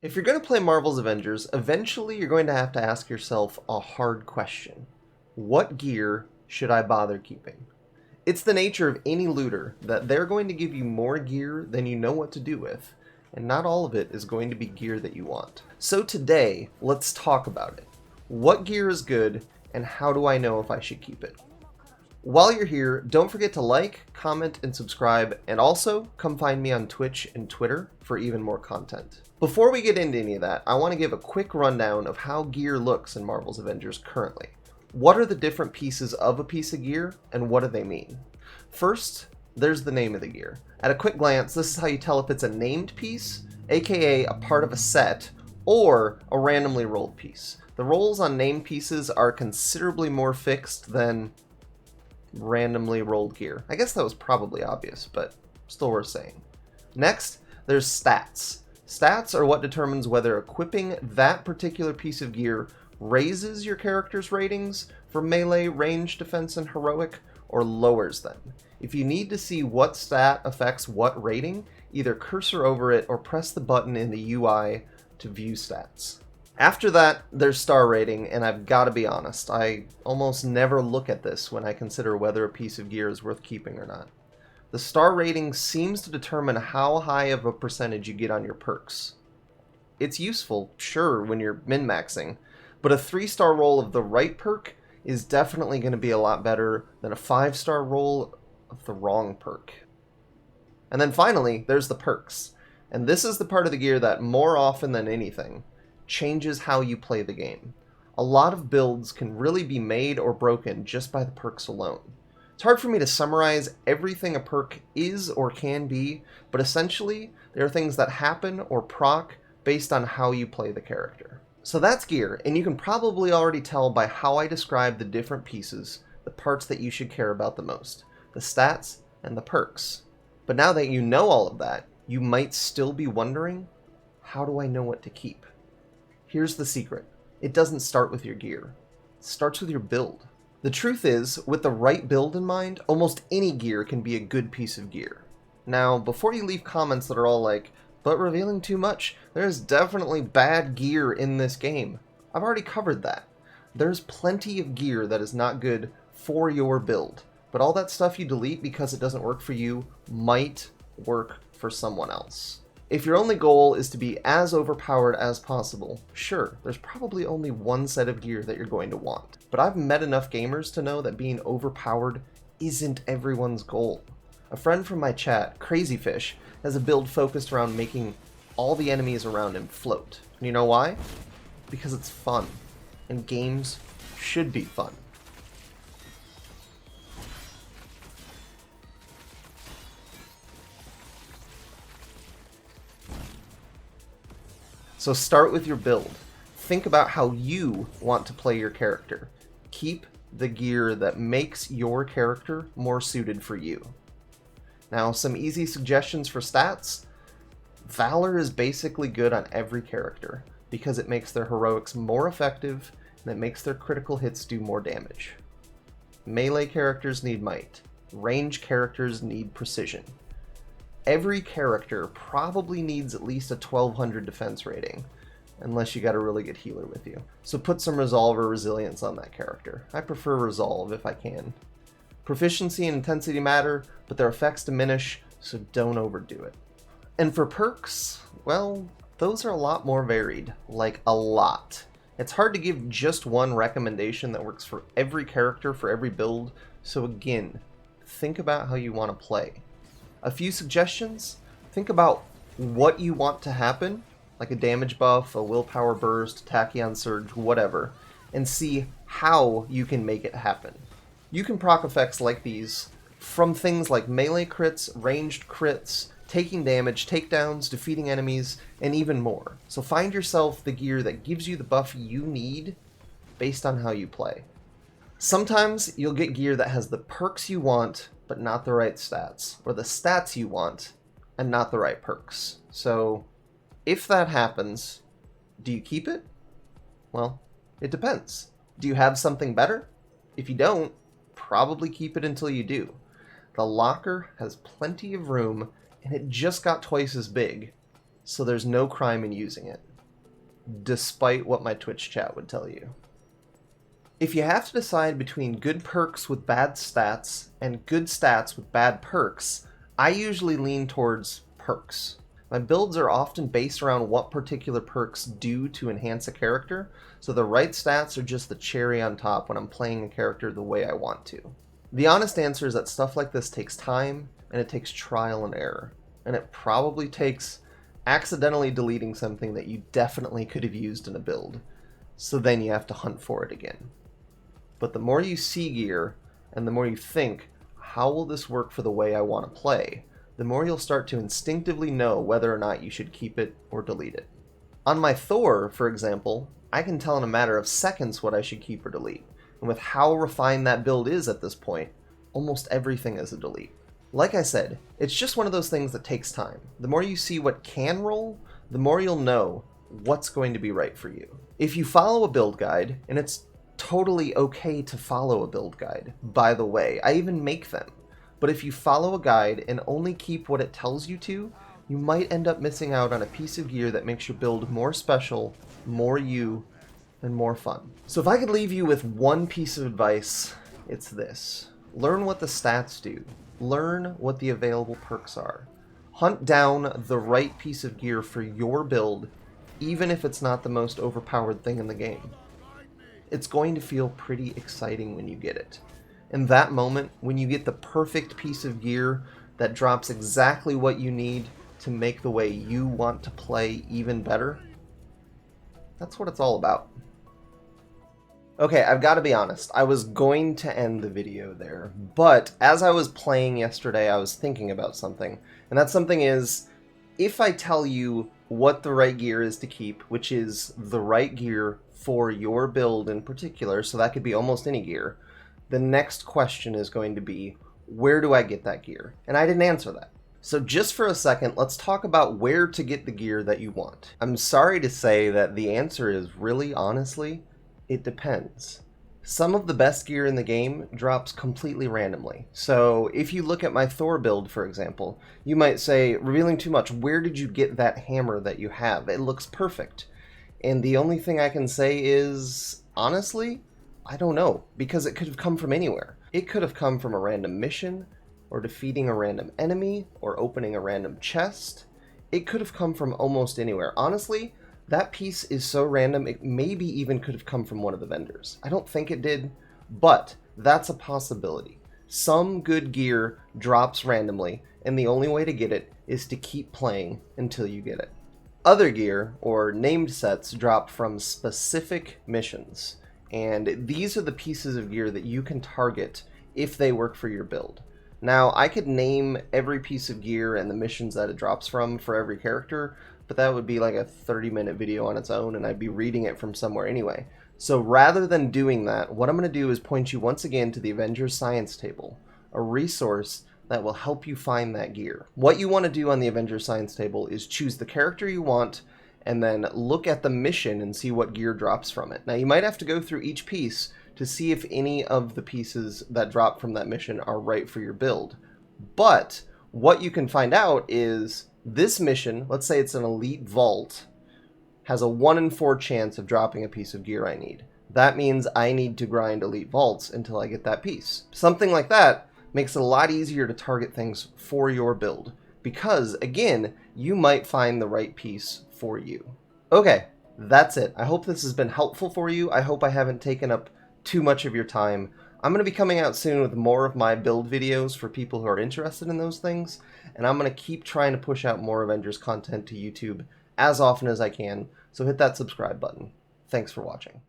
If you're going to play Marvel's Avengers, eventually you're going to have to ask yourself a hard question. What gear should I bother keeping? It's the nature of any looter that they're going to give you more gear than you know what to do with, and not all of it is going to be gear that you want. So today, let's talk about it. What gear is good, and how do I know if I should keep it? While you're here, don't forget to like, comment, and subscribe, and also come find me on Twitch and Twitter for even more content. Before we get into any of that, I want to give a quick rundown of how gear looks in Marvel's Avengers currently. What are the different pieces of a piece of gear, and what do they mean? First, there's the name of the gear. At a quick glance, this is how you tell if it's a named piece, aka a part of a set, or a randomly rolled piece. The rolls on named pieces are considerably more fixed than randomly rolled gear. I guess that was probably obvious, but still worth saying. Next, there's stats. Stats are what determines whether equipping that particular piece of gear raises your character's ratings for melee, range, defense, and heroic, or lowers them. If you need to see what stat affects what rating, either cursor over it or press the button in the UI to view stats. After that, there's star rating, and I've got to be honest, I almost never look at this when I consider whether a piece of gear is worth keeping or not. The star rating seems to determine how high of a percentage you get on your perks. It's useful, sure, when you're min-maxing, but a 3-star roll of the right perk is definitely going to be a lot better than a 5-star roll of the wrong perk. And then finally, there's the perks. And this is the part of the gear that, more often than anything, changes how you play the game. A lot of builds can really be made or broken just by the perks alone. It's hard for me to summarize everything a perk is or can be, but essentially, there are things that happen or proc based on how you play the character. So that's gear, and you can probably already tell by how I describe the different pieces, the parts that you should care about the most, the stats and the perks. But now that you know all of that, you might still be wondering, how do I know what to keep? Here's the secret. It doesn't start with your gear. It starts with your build. The truth is, with the right build in mind, almost any gear can be a good piece of gear. Now, before you leave comments that are all like, but revealing too much, there's definitely bad gear in this game. I've already covered that. There's plenty of gear that is not good for your build, but all that stuff you delete because it doesn't work for you might work for someone else. If your only goal is to be as overpowered as possible, sure, there's probably only one set of gear that you're going to want. But I've met enough gamers to know that being overpowered isn't everyone's goal. A friend from my chat, Crazyfish, has a build focused around making all the enemies around him float. And you know why? Because it's fun. And games should be fun. So start with your build. Think about how you want to play your character. Keep the gear that makes your character more suited for you. Now, some easy suggestions for stats. Valor is basically good on every character because it makes their heroics more effective and it makes their critical hits do more damage. Melee characters need might. Range characters need precision. Every character probably needs at least a 1200 defense rating, unless you got a really good healer with you. So put some resolve or resilience on that character. I prefer resolve if I can. Proficiency and intensity matter, but their effects diminish, so don't overdo it. And for perks, well, those are a lot more varied, like a lot. It's hard to give just one recommendation that works for every character for every build, so again, think about how you want to play. A few suggestions: think about what you want to happen, like a damage buff, a willpower burst, tachyon surge, whatever, and see how you can make it happen. You can proc effects like these from things like melee crits, ranged crits, taking damage, takedowns, defeating enemies, and even more. So find yourself the gear that gives you the buff you need based on how you play. Sometimes you'll get gear that has the perks you want, but not the right stats, or the stats you want, and not the right perks. So, if that happens, do you keep it? Well, it depends. Do you have something better? If you don't, probably keep it until you do. The locker has plenty of room, and it just got twice as big, so there's no crime in using it. despite what my Twitch chat would tell you. If you have to decide between good perks with bad stats and good stats with bad perks, I usually lean towards perks. My builds are often based around what particular perks do to enhance a character, so the right stats are just the cherry on top when I'm playing a character the way I want to. The honest answer is that stuff like this takes time, and it takes trial and error, and it probably takes accidentally deleting something that you definitely could have used in a build, so then you have to hunt for it again. But the more you see gear, and the more you think, how will this work for the way I want to play, the more you'll start to instinctively know whether or not you should keep it or delete it. On my Thor, for example, I can tell in a matter of seconds what I should keep or delete, and with how refined that build is at this point, almost everything is a delete. Like I said, it's just one of those things that takes time. The more you see what can roll, the more you'll know what's going to be right for you. If you follow a build guide, and it's totally okay to follow a build guide, by the way, I even make them. But if you follow a guide and only keep what it tells you to, you might end up missing out on a piece of gear that makes your build more special, more you, and more fun. So if I could leave you with one piece of advice, it's this. Learn what the stats do. Learn what the available perks are. Hunt down the right piece of gear for your build, even if it's not the most overpowered thing in the game. It's going to feel pretty exciting when you get it. In that moment, when you get the perfect piece of gear that drops exactly what you need to make the way you want to play even better, that's what it's all about. Okay, I've got to be honest, I was going to end the video there, but as I was playing yesterday, I was thinking about something, and that something is, if I tell you what the right gear is to keep, which is the right gear for your build in particular, so that could be almost any gear, the next question is going to be, where do I get that gear? And I didn't answer that. So just for a second, let's talk about where to get the gear that you want. I'm sorry to say that the answer is really, honestly, it depends. Some of the best gear in the game drops completely randomly. So if you look at my Thor build, for example, you might say, revealing too much, where did you get that hammer that you have? It looks perfect. And the only thing I can say is, honestly, I don't know, because it could have come from anywhere. It could have come from a random mission, or defeating a random enemy, or opening a random chest. It could have come from almost anywhere. Honestly, that piece is so random, it maybe even could have come from one of the vendors. I don't think it did, but that's a possibility. Some good gear drops randomly, and the only way to get it is to keep playing until you get it. Other gear, or named sets, drop from specific missions, and these are the pieces of gear that you can target if they work for your build. Now, I could name every piece of gear and the missions that it drops from for every character, but that would be like a 30-minute video on its own, and I'd be reading it from somewhere anyway. So rather than doing that, what I'm going to do is point you once again to the Avengers Science Table, a resource that will help you find that gear. What you want to do on the Avengers Science Table is choose the character you want, and then look at the mission and see what gear drops from it. Now, you might have to go through each piece to see if any of the pieces that drop from that mission are right for your build. But what you can find out is this mission, let's say it's an elite vault, has a 1 in 4 chance of dropping a piece of gear I need. That means I need to grind elite vaults until I get that piece. Something like that makes it a lot easier to target things for your build, because, again, you might find the right piece for you. Okay, that's it. I hope this has been helpful for you. I hope I haven't taken up too much of your time. I'm going to be coming out soon with more of my build videos for people who are interested in those things, and I'm going to keep trying to push out more Avengers content to YouTube as often as I can, so hit that subscribe button. Thanks for watching.